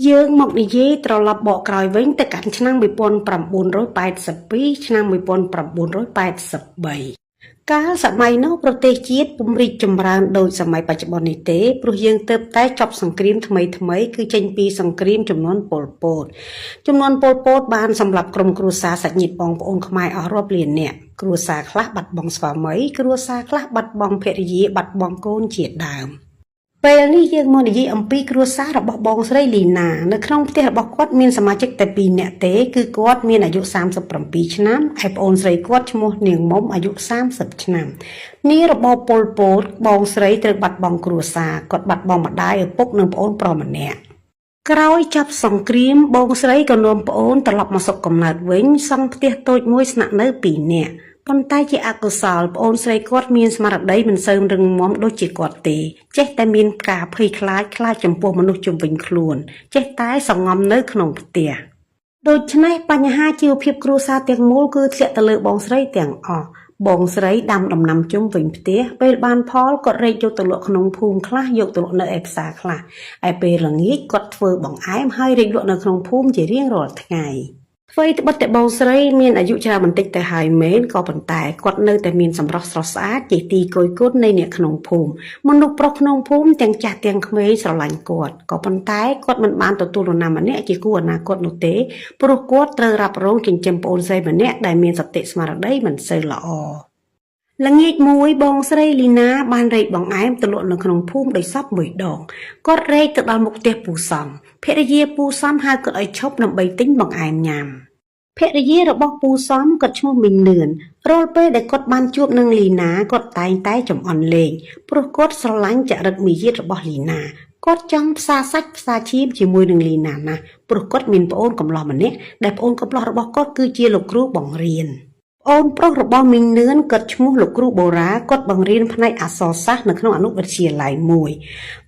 យើងមកនិយាយត្រឡប់បកក្រោយវិញទៅកាន់ឆ្នាំ1982ឆ្នាំ1983កាលសម័យនោះប្រទេសជាតិពុំរីកចម្រើនដូចសម័យបច្ចុប្បន្ននេះទេព្រោះយើងទើបតែចប់សង្គ្រាមថ្មីគឺចេញពីសង្គ្រាមចំនួនប៉ុលពតបានសម្លាប់ក្រុមគ្រួសារសាច់ញាតិបងប្អូនខ្មែរអស់រាប់លាននាក់គ្រួសារខ្លះបាត់បង់ស្វាមីគ្រួសារខ្លះបាត់បង់ភរិយាបាត់បង់កូនជាដើមពេលនេះយើងមកនិយាយអំពីគ្រួសាររបស់បងស្រីលីណានៅក្នុងផ្ទះរបស់គាត់មានសមាជិកតែ2នាក់ទេគឺគាត់មានអាយុ37ឆ្នាំហើយប្អូនស្រីគាត់ឈ្មោះនាងមុំអាយុ30ឆ្នាំនារបបប៉ុលពតបងស្រីត្រូវបាត់បង់គ្រួសារគាត់បាត់បង់ម្ដាយឪពុកនិងប្អូនប្រុសម្នាក់ក្រោយចប់សង្គ្រាមបងស្រីក៏នាំប្អូនត្រឡប់មកស្រុកកំណើតវិញសង់ផ្ទះតូចមួយស្នាក់នៅ2នាក់ប៉ុន្តែជាអកុសលប្អូនស្រីគាត់មានស្មារតីមិនសូវរឹងមាំដូចជាគាត់ទេចេះតែមានការភ័យខ្លាចចំពោះមនុស្សជុំវិញខ្លួនចេះតែសង្ងំនៅក្នុងផ្ទះដូច្នេះបញ្ហាជីវភាពគ្រួសារទាំងមូលគឺធ្លាក់ទៅលើបងស្រីទាំងអស់បងស្រីដាំដំណាំជុំវិញផ្ទះពេលបានផលគាត់រែកយកទៅលក់ក្នុងភូមិខ្លះយកទៅលក់នៅឯផ្សារខ្លះឯពេលល្ងាចគាត់ធ្វើបង្អែមហើយរែកលក់នៅក្នុងភូមិជារៀងរាល់ថ្ងៃអ្វីត្បិតតែបងស្រីមានអាយុច្រើនបន្តិចទៅហើយមែនក៏ប៉ុន្តែគាត់នៅតែមានសម្រស់ស្រស់ស្អាតជាទីគយគន់នៃអ្នកក្នុងភូមិមនុស្សប្រុសក្នុងភូមិទាំងចាស់ទាំងក្មេងស្រឡាញ់គាត់ក៏ប៉ុន្តែគាត់មិនបានទទួលនរណាម្នាក់ជាគូអនាគតនោះទេព្រោះគាត់ត្រូវរ៉ាប់រងចិញ្ចឹមប្អូនស្រីម្នាក់ដែលមានសតិស្មារតីមិនសូវល្អល្ងាចមួយបងស្រីលីណាបានរែកបង្អែមទៅលក់នៅក្នុងភូមិដោយសពមួយដងគាត់រែកទៅដល់មុខផ្ទះពូសំភរិយាពូសំហៅគាត់ឲ្យឈប់ដើម្បីទិញបង្អែមញ៉ាំភរិយារបស់ពូសំគាត់ឈ្មោះមីងលឿនរាល់ពេលដែលគាត់បានជួបនឹងលីណាគាត់តែងតែចំអន់លេងព្រោះគាត់ស្រឡាញ់ចរិតមាយាទរបស់លីណាគាត់ចង់ផ្សារសាច់ផ្សារឈាមជាមួយនឹងលីណាណាព្រោះគាត់មានប្អូនកំឡោះម្នាក់ដែលប្អូនកំឡោះរបស់គាត់គឺជាលោកគ្រូបង្រៀនអូនប្រុសរបស់មីងលឿនគាត់ឈ្មោះលោកគ្រូបូរ៉ាគាត់បង្រៀនផ្នែកអក្សរសាស្ត្រនៅក្នុងអនុវិទ្យាល័យមួយ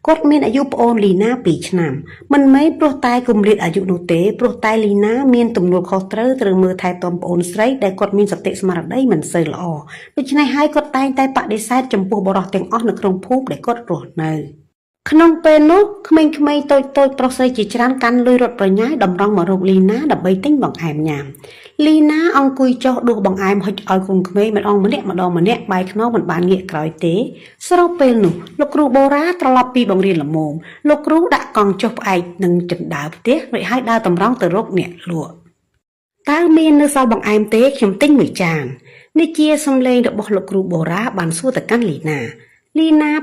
គាត់មានអាយុប្អូនលីណា2ឆ្នាំមិនមែនព្រោះតែគម្លាតអាយុនោះទេព្រោះតែលីណាមានទំនួលខុសត្រូវមើលថែទាំប្អូនស្រីដែលគាត់មានសតិស្មារតីមិនសូវល្អដូច្នេះហើយគាត់តែងតែបដិសេធចំពោះបុរសទាំងអស់នៅក្នុងភូមិដែលគាត់រស់នៅក្នុងពេលនោះក្មេងៗតូចប្រុសស្រីជាច្រើនកាន់លុយរត់ប្រញាយតម្រង់មករកលីណាដើម្បីទិញបង្អែមញ៉ាំលីណាអង្គុយចុះដួសបង្អែមហុចឲ្យកូនក្មេងម្ដងម្នាក់បែរខ្នងមិនបានងាកក្រោយទេស្របពេលនោះលោកគ្រូបូរ៉ាត្រឡប់ពីបង្រៀនល្មមលោកគ្រូដាក់កង់ចុះផ្អែកនឹងជណ្ដើរផ្ទះរួចហើយដើរតម្រង់ទៅរកអ្នកលក់តើមាននៅសល់បង្អែមទេខ្ញុំទិញមួយចាននេះជាសំឡេងរបស់លោកគ្រូបូរ៉ាបានសួរទៅកាន់លីណា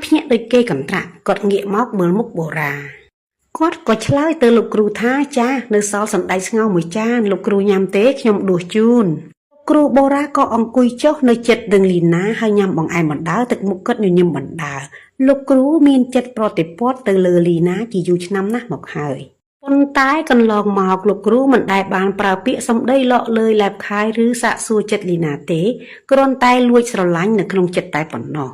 ភ្ញាក់ដូចគេកន្ត្រាក់គាត់ងាកមកមើលមុខបូរ៉ាគាត់ក៏ឆ្លើយទៅលោកគ្រូថាចានៅសល់សណ្ដែកស្ងោរមួយចានលោកគ្រូញ៉ាំទេខ្ញុំដួសជូនគ្រូបូរ៉ាក៏អង្គុយចុះនៅជិតនឹងលីណាហើយញ៉ាំបង្អែមបណ្ដើរទឹកមុខគាត់ញញឹមបណ្ដើរលោកគ្រូមានចិត្តប្រតិព័ទ្ធទៅលើលីណាជាយូរឆ្នាំណាស់មកហើយប៉ុន្តែកន្លងមកលោកគ្រូមិនដែលបានប្រើពាក្យសម្ដីលក់លើយឡែបខាយឬសាកសួរចិត្តលីណាទេគ្រាន់តែលួចស្រឡាញ់នៅក្នុងចិត្តតែប៉ុណ្ណោះ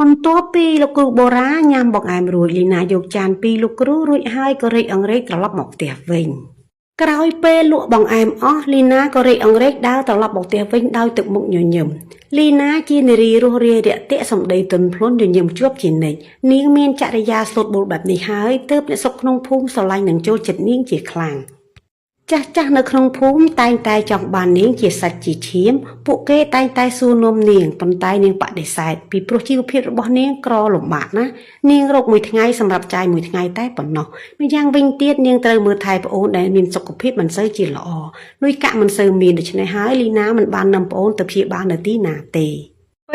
បន្ទាប់ពីលោកគ្រូបូរ៉ាញ៉ាំបង្អែមរួចលីណាយកចានពីលោកគ្រូរួចហើយក៏រែកអង្រែកត្រឡប់មកផ្ទះវិញក្រោយពេលលក់បង្អែមអស់លីណាក៏រែកអង្រែកដើរត្រឡប់មកផ្ទះវិញដោយទឹកមុខញញឹមលីណាជានារីរស់រាយរាក់ទាក់សម្ដីទន់ភ្លន់ញញឹមជាប់ជានិច្ចនាងមានចរិយាស្លូតបូលបែបនេះហើយទើបអ្នកស្រុកក្នុងភូមិស្រឡាញ់នឹងចូលចិត្តនាងជាខ្លាំងចាស់នៅក្នុងភូមិតែងតែចង់បាននាងជាសាច់ជាឈាមពួកគេតែងតែសួរនាំនាងប៉ុន្តែនាងបដិសេធពីព្រោះជីវភាពរបស់នាងក្រលំបាកណាស់នាងរកមួយថ្ងៃសម្រាប់ចាយមួយថ្ងៃតែប៉ុណ្ណោះម្យ៉ាងវិញទៀតនាងត្រូវមើលថែប្អូនដែលមានសុខភាពមិនសូវជាល្អលុយកាក់មិនសូវមានដូច្នេះហើយលីណាមិនបាននាំប្អូនទៅព្យាបាលនៅទីណាទេ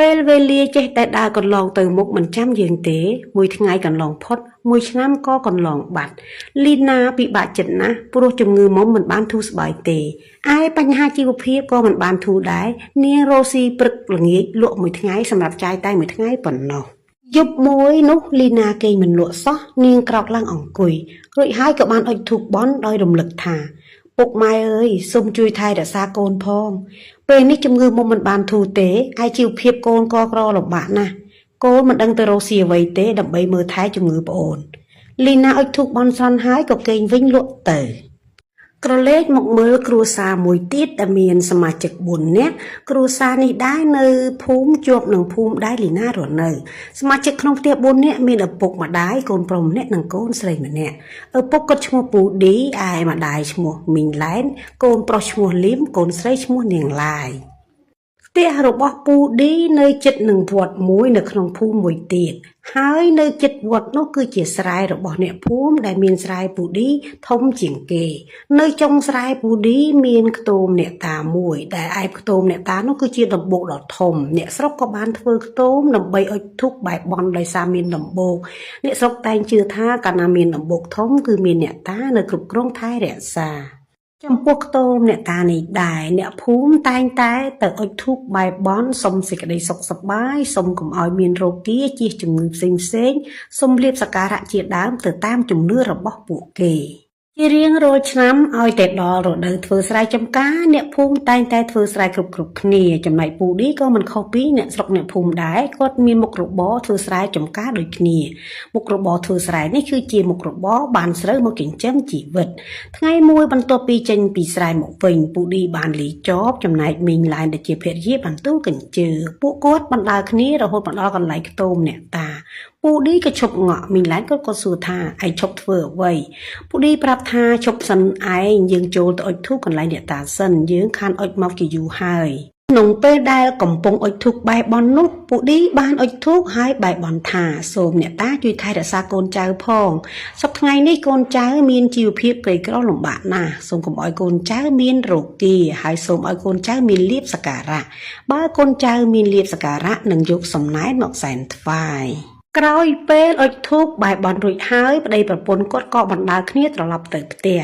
ពេលវេលាចេះតែដើរកន្លងទៅមុខមិនចាំយើងទេមួយថ្ងៃកន្លងផុតមួយឆ្នាំក៏កន្លងបាត់លីណាពិបាកចិត្តណាស់ព្រោះជំងឺមុំមិនបានធូរស្បើយទេឯបញ្ហាជីវភាពក៏មិនបានធូរដែរនាងរស់ស៊ីព្រឹកល្ងាចលក់មួយថ្ងៃសម្រាប់ចាយតែមួយថ្ងៃប៉ុណ្ណោះយប់មួយនោះលីណាគេងមិនលក់សោះនាងក្រោកឡើងអង្គុយរួចហើយក៏បានអុជធូបបន់ដោយរំលឹកថាពុកម៉ែអើយសូមជួយថែរក្សាកូនផងពេលនេះជំងឺមុំមិនបានធូរទេហើយជីវភាពកូនក៏ក្រលំបាកណាស់កូនមិនដឹងទៅរកស៊ីអ្វីទេដើម្បីមើលថែជំងឺប្អូនលីណាអុជធូបបន់ស្រន់ហើយក៏គេងវិញលក់ទៅ ក្រឡេកមកមើលគ្រួសារមួយទៀតដែលមានសមាជិក4នាក់គ្រួសារនេះដែរនៅភូមិជាប់នឹងភូមិដែរលីណារស់នៅសមាជិកក្នុងផ្ទះ4នាក់មានឪពុកម្ដាយកូនប្រុសម្នាក់និងកូនស្រីម្នាក់ឪពុកគាត់ឈ្មោះពូឌីឯម្ដាយឈ្មោះមីងឡែនកូនប្រុសឈ្មោះលីមកូនស្រីឈ្មោះនាងឡាយផ្ទះរបស់ពូឌីនៅជិតនឹងវត្តមួយនៅក្នុងភូមិមួយទៀតហើយនៅជិតវត្តនោះគឺជាស្រែរបស់អ្នកភូមិដែលមានស្រែពូឌីធំជាងគេនៅចុងស្រែពូឌីមានខ្ទមអ្នកតាមួយដែលឯខ្ទមអ្នកតានោះគឺជាដំបូកដ៏ធំអ្នកស្រុកក៏បានធ្វើខ្ទមដើម្បីអុជធូបបែបបន់ដោយសារមានដំបូកអ្នកស្រុកតែងជឿថាកាលណាមានដំបូកធំគឺមានអ្នកតានៅគ្រប់គ្រងថែរក្សាចំពោះខ្ទមអ្នកតានេះដែរអ្នកភូមិតែងតែទៅអុជធូបបែបបន់សុំសេចក្តីសុខសប្បាយសុំកុំឲ្យមានរោគាជៀសជំងឺផ្សេងសុំលាភសក្ការៈជាដើមទៅតាមជំនឿរបស់ពួកគេជារៀងរាល់ឆ្នាំឲ្យតែដល់រដូវធ្វើស្រែចម្ការអ្នកភូមិតែងតែធ្វើស្រែគ្រប់គ្នាចំណែកពូឌីក៏មិនខុសពីអ្នកស្រុកអ្នកភូមិដែរគាត់មានមុខរបរធ្វើស្រែចម្ការដូចគ្នាមុខរបរធ្វើស្រែនេះគឺជាមុខរបរបានស្រូវមកចិញ្ចឹមជីវិតថ្ងៃមួយបន្ទាប់ពីចេញពីស្រែមកវិញពូឌីបានលីចបចំណែកមីងឡែនដែលជាភរិយាបានទូលកញ្ជើពួកគាត់បណ្ដើរគ្នារហូតមកដល់កន្លែងខ្ទមអ្នកតាពូឌីក៏ឈប់ងក់មីងឡែនក៏សួរថាឯងឈប់ធ្វើអ្វីពូឌីប្រាប់ថាឈប់សិនឯងយើងចូលទៅអុជធូបកន្លែងអ្នកតាសិនយើងខានអុជមកជាយូរហើយក្នុងពេលដែលកំពុងអុជធូបបែបន់នោះពូឌីបានអុជធូបហើយបែបន់ថាសូមអ្នកតាជួយថែរក្សាកូនចៅផងសប្តាហ៍ថ្ងៃនេះកូនចៅមានជីវភាពក្រីក្រលំបាកណាស់សូមកុំឲ្យកូនចៅមានរោគាហើយសូមឲ្យកូនចៅមានលាភសក្ការៈបើកូនចៅមានលាភសក្ការៈនឹងយកសំណែនមកសែនថ្វាយក្រោយពេលអុជធូបបែបបន់រួចហើយប្តីប្រពន្ធគាត់ក៏បណ្ដើរគ្នាត្រឡប់ទៅផ្ទះ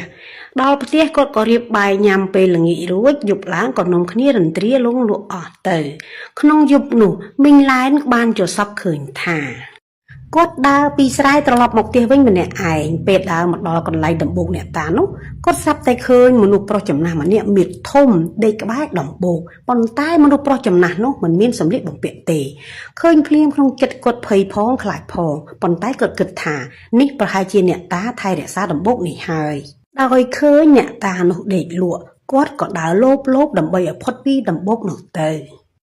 ដល់ផ្ទះគាត់ក៏រៀបបាយញ៉ាំពេលល្ងាចរួចយប់ឡើងក៏នាំគ្នារន្ទ្រាលងលក់អស់ទៅក្នុងយប់នោះមីងឡែនបានចូលសពឃើញថាគាត់ដើរពីស្រែត្រឡប់មកផ្ទះវិញម្នាក់ឯងពេលដើរមកដល់កន្លែងដំបូកអ្នកតានោះគាត់ស្រាប់តែឃើញមនុស្សប្រុសចំណាស់ម្នាក់មានធំដេកក្បែរដំបូកប៉ុន្តែមនុស្សប្រុសចំណាស់នោះមិនមានសម្លៀកបំពាក់ទេឃើញភ្លាមក្នុងចិត្តគាត់ភ័យផងខ្លាចផងប៉ុន្តែគាត់គិតថានេះប្រហែលជាអ្នកតាថែរក្សាដំបូកនេះហើយដោយឃើញអ្នកតានោះដេកលក់គាត់ក៏ដើរលោបដើម្បីឲ្យផុតពីដំបូកនោះទៅ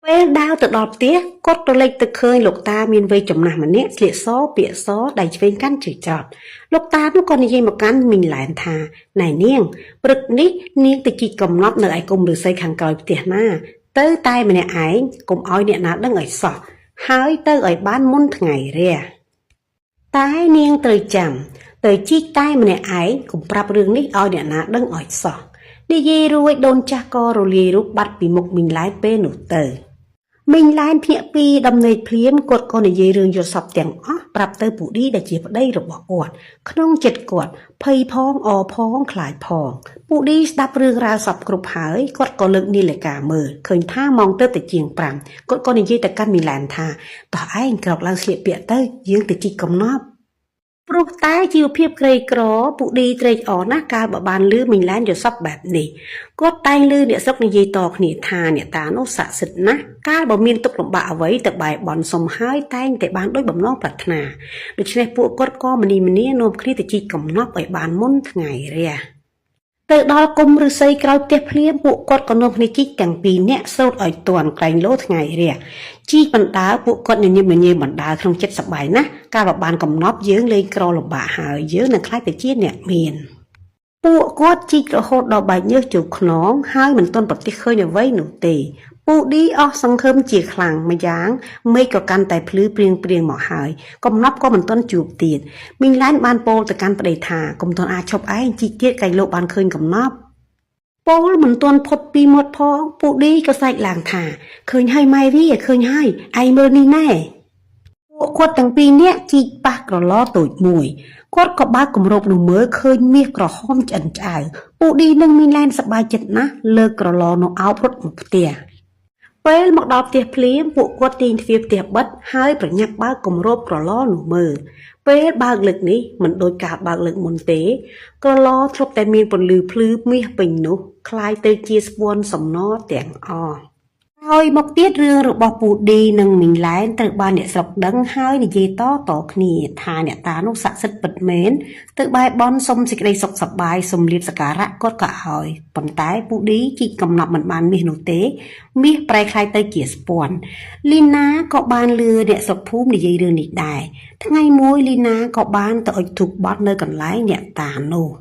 ពេលដើរទៅដល់ផ្ទះគាត់ទៅលេចទៅឃើញលោកតាមានវ័យចំណាស់ម្នាក់ស្លៀកសពាក់សដៃឆ្វេងកាន់ជើងចត់លោកតានោះក៏និយាយមកកាន់មីងឡែនថាណែនាងព្រឹកនេះនាងទៅជីកកំណប់នៅឯគុម្ពឫស្សីខាងក្រោយផ្ទះណាទៅតែម្នាក់ឯងកុំឲ្យអ្នកណាដឹងឲ្យសោះហើយទៅឲ្យបានមុនថ្ងៃរះតែនាងត្រូវចាំទៅជីកតែម្នាក់ឯងកុំប្រាប់រឿងនេះឲ្យអ្នកណាដឹងឲ្យសោះនិយាយរួចដូនចាស់ក៏រលាយរូបបាត់ពីមុខមីងឡែនពេលនោះទៅមីងឡែនភ្ញាក់ពីដំណេកភ្លាមគាត់ក៏និយាយរឿងយល់សប្តិទាំងអស់ប្រាប់ទៅពូឌីដែលជាប្តីរបស់គាត់ក្នុងចិត្តគាត់ភ័យផងអរផងខ្លាចផងពូឌីស្ដាប់រឿងរ៉ាវសពគ្រប់ហើយគាត់ក៏លើកនាឡិកាមើលឃើញថាម៉ោងទៅជាង5គាត់ក៏និយាយទៅកាន់មីងឡែនថាតោះឯងក្រោកឡើងស្លៀកពាក់ទៅយើងទៅជីកកំណប់ព្រោះតែជីវភាពក្រីក្រពូឌីត្រេកអរណាស់កាលបើបានឮមីងឡែនយល់សប្តិបែបនេះគាត់តែងឮអ្នកស្រុកនិយាយតគ្នាថាអ្នកតានោះស័ក្តិសិទ្ធិណាស់កាលបើមានទុក្ខលំបាកអ្វីទៅបែបន់សុំហើយតែងតែបានដូចបំណងប្រាថ្នាដូច្នេះពួកគាត់ក៏មនីមនានាំគ្នាទៅជីកកំណប់ឲ្យបានមុនថ្ងៃរះទៅដល់គុម្ពឫស្សីក្រោយផ្ទះភ្លាមពួកគាត់ក៏នាំគ្នាជីកទាំងពីរនាក់សូត្រឲ្យទាន់ក្រែងលោថ្ងៃរះជីកបណ្ដើពួកគាត់ញញឹមញញែមបណ្ដើក្នុងចិត្តសប្បាយណាស់កាលបើបានកំណប់យើងលេងក្រលំបាកហើយយើងនឹងខ្លាចទៅជាអ្នកមានពួកគាត់ជីករហូតដល់បែកញើសចូលខ្នងហើយមិនទាន់ប្រទះឃើញអ្វីនោះទេពូឌីអស់សង្ឃឹមជាខ្លាំងម្យ៉ាងមេឃក៏កាន់តែភ្លឺព្រៀងមកហើយកំណប់ក៏មិនទាន់ជួបទៀតមីងឡែនបានពោលទៅកាន់ប្តីថាកុំទាន់អាចឈប់ឯងជីកទៀតកាយលោកបានឃើញកំណប់ពោលមិនទាន់ផុតពីមាត់ផងពូឌីក៏ស្រែកឡើងថាឃើញហើយម៉ែវាឃើញហើយឯងមើលនេះណែពួកគាត់ទាំងពីរនាក់ជីកប៉ះក្រឡតូចមួយគាត់ក៏បើកគម្របនោះមើលឃើញមាសក្រហមឆ្អិនឆ្អៅពូឌីនិងមីងឡែនសប្បាយចិត្តណាស់លើកក្រឡនោះអោបរត់មកផ្ទះពេលមកដល់ផ្ទះភ្លាមពួកគាត់ទាញទ្វារផ្ទះបិទហើយប្រញាប់បើកគម្របក្រឡនោះមើលពេលបើកលើកនេះមិនដូចការបើកលើកមុនទេក្រឡធ្លាប់តែមានពន្លឺភ្លឺមាសពេញនោះคล้ายទៅជាស្ពាន់សំណទាំងអស់ ហើយមកទៀតរឿងរបស់ពូឌីនិងមីងឡែនត្រូវបានអ្នកស្រុកដឹងហើយនិយាយតគ្នាថាអ្នកតានោះស័ក្តិសិទ្ធិពិតមែនទៅបែបនសុំសេចក្តីសុខសប្បាយសុំលាភសក្ការៈគាត់ក៏ឲ្យប៉ុន្តែពូឌីជីកកំណប់មិនបានមាសនោះទេមាសប្រែคล้ายទៅជាស្ពាន់លីណាក៏បានលឺអ្នកស្រុកភូមិនិយាយរឿងនេះដែរថ្ងៃមួយលីណាក៏បានទៅអុជធូបបត់នៅកន្លែងអ្នកតានោះ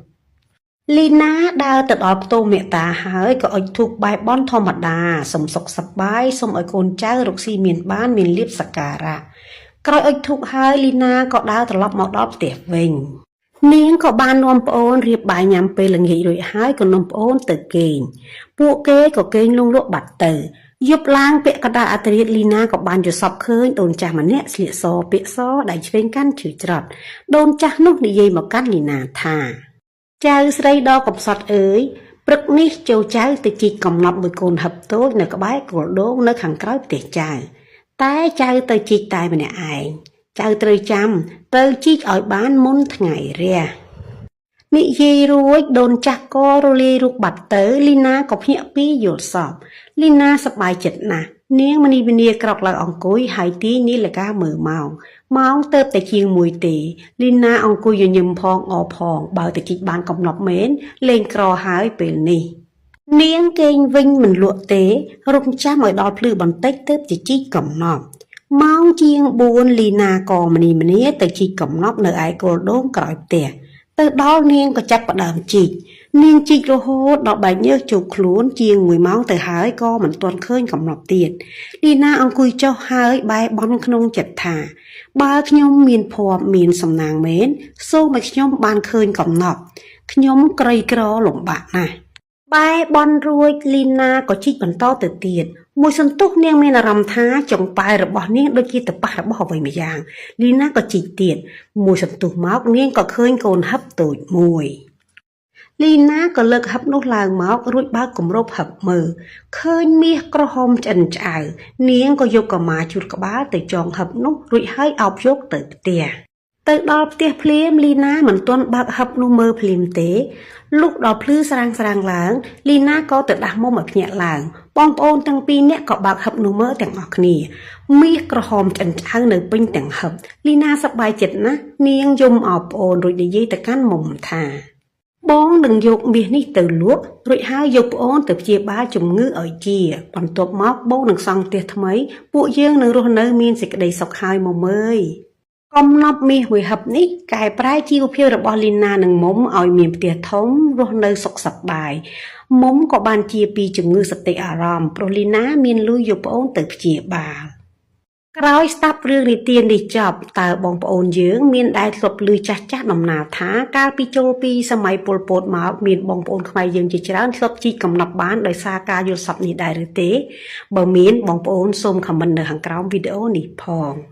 លីណាដើរទៅដល់ផ្ទំអ្នកតាហើយក៏អុជធូបបែបបន់ធម្មតាសុំសុខសប្បាយសុំឲ្យកូនចៅរកស៊ីមានបានមានលាភសក្ការៈក្រោយអុជធូបហើយលីណាក៏ដើរត្រឡប់មកដល់ផ្ទះវិញនាងក៏បាននាំប្អូនរៀបបាយញ៉ាំពេលល្ងាចរួចហើយក៏នាំប្អូនទៅគេងពួកគេក៏គេងលង់លក់បាត់ទៅយប់ឡើងពាក់កណ្ដាលអធ្រាត្រលីណាក៏បានយល់សប្តិឃើញដូនចាស់ម្នាក់ស្លៀកសពាក់សដៃឆ្វេងកាន់ឈឺច្រត់ដូនចាស់នោះនិយាយមកកាន់លីណាថាចៅស្រីដ៏កំសត់អើយព្រឹកនេះចូលចៅទៅជីកកំណប់មួយកូនហឹបតូចនៅក្បែរគល់ដូងនៅខាងក្រោយផ្ទះចៅតែចៅទៅជីកតែម្នាក់ឯងចៅត្រូវចាំទៅជីកឲ្យបានមុនថ្ងៃរះនិយាយរួចដូនចាស់ក៏រលាយរូបបាត់ទៅលីណាក៏ភ្ញាក់ពីយល់សប្តិលីណាសប្បាយចិត្តណាស់នាងមនីវិនាក្រោកឡើងអង្គុយហើយទីនាឡិកាមើលម៉ោងទៅតែជាង1ទេលីណាអង្គុយញញឹមផងអផងបើទៅជីកបានកំណប់មែនលេងក្រហើយពេលនេះនាងគេងវិញមិនលក់ទេរំចាំឲ្យដល់ភ្លឺបន្តិចទើបទៅជីកកំណប់ម៉ោងជាង4លីណាក៏មនីមនាទៅជីកកំណប់នៅឯគល់ដូងក្រោយផ្ទះទៅដល់នាងក៏ចាប់ផ្ដើមជីកនាងជីករហូតដល់បែកញើសជោគខ្លួនជាង1ម៉ោងទៅហើយក៏មិនទាន់ឃើញកំណប់ទៀតលីណាអង្គុយចុះហើយបែរបន់ក្នុងចិត្តថាបើខ្ញុំមានភ័ព្វមានសំណាងមែនសូមឲ្យខ្ញុំបានឃើញកំណប់ខ្ញុំក្រីក្រលំបាកណាស់បែរបន់រួចលីណាក៏ជីកបន្តទៅទៀតមួយសន្ទុះនាងមានអារម្មណ៍ថាចុងប៉ែរបស់នាងដូចជាទៅប៉ះរបស់អ្វីម្យ៉ាងលីណាក៏ជីកទៀតមួយសន្ទុះមកនាងក៏ឃើញកូនហឹបតូចមួយលីណាក៏លើកហឹបនោះឡើងមករួចបើកគម្របហឹបមើលឃើញមាសក្រហមឆ្អិនឆ្អៅនាងក៏យកកម៉ាជូតក្បាលទៅចងហឹបនោះរួចហើយអោបយកទៅផ្ទះទៅដល់ផ្ទះភ្លាមលីណាមិនទាន់បើកហឹបនោះមើលភ្លាមទេលុះដល់ភ្លឺស្រាងឡើងលីណាក៏ទៅដាស់មុំឲ្យភ្ញាក់ឡើងបងប្អូនទាំងពីរនាក់ក៏បើកហឹបនោះមើលទាំងអស់គ្នាមាសក្រហមឆ្អិនឆ្អៅនៅពេញទាំងហឹបលីណាសប្បាយចិត្តណាស់នាងយំអោបប្អូនរួចនិយាយទៅកាន់មុំថាបងនឹងយកមាសនេះទៅលក់រួចហើយយកប្អូនទៅព្យាបាលជំងឺឲ្យជាបន្ទាប់មកបងនឹងសង់ផ្ទះថ្មីពួកយើងនឹងរស់នៅមានសេចក្តីសុខហើយមុំអើយកំណប់មាសមួយហឹបនេះកែប្រែជីវភាពរបស់លីណានិងមុំឲ្យមានផ្ទះធំរស់នៅសុខសប្បាយមុំក៏បានជាពីជំងឺសតិអារម្មណ៍ព្រោះលីណាមានលុយយកប្អូនទៅព្យាបាលក្រោយស្ដាប់រឿងនិទាននេះចប់តើបងប្អូនយើងមានដែលធ្លាប់ឮចាស់ដំណាលថាកាលពីចូលពីសម័យប៉ុលពតមកមានបងប្អូនខ្មែរយើងជាច្រើនធ្លាប់ជីកកំណប់បានដោយសារការយល់សប្តិនេះដែរឬទេបើមានបងប្អូនសូមខមមិននៅខាងក្រោមវីដេអូនេះផង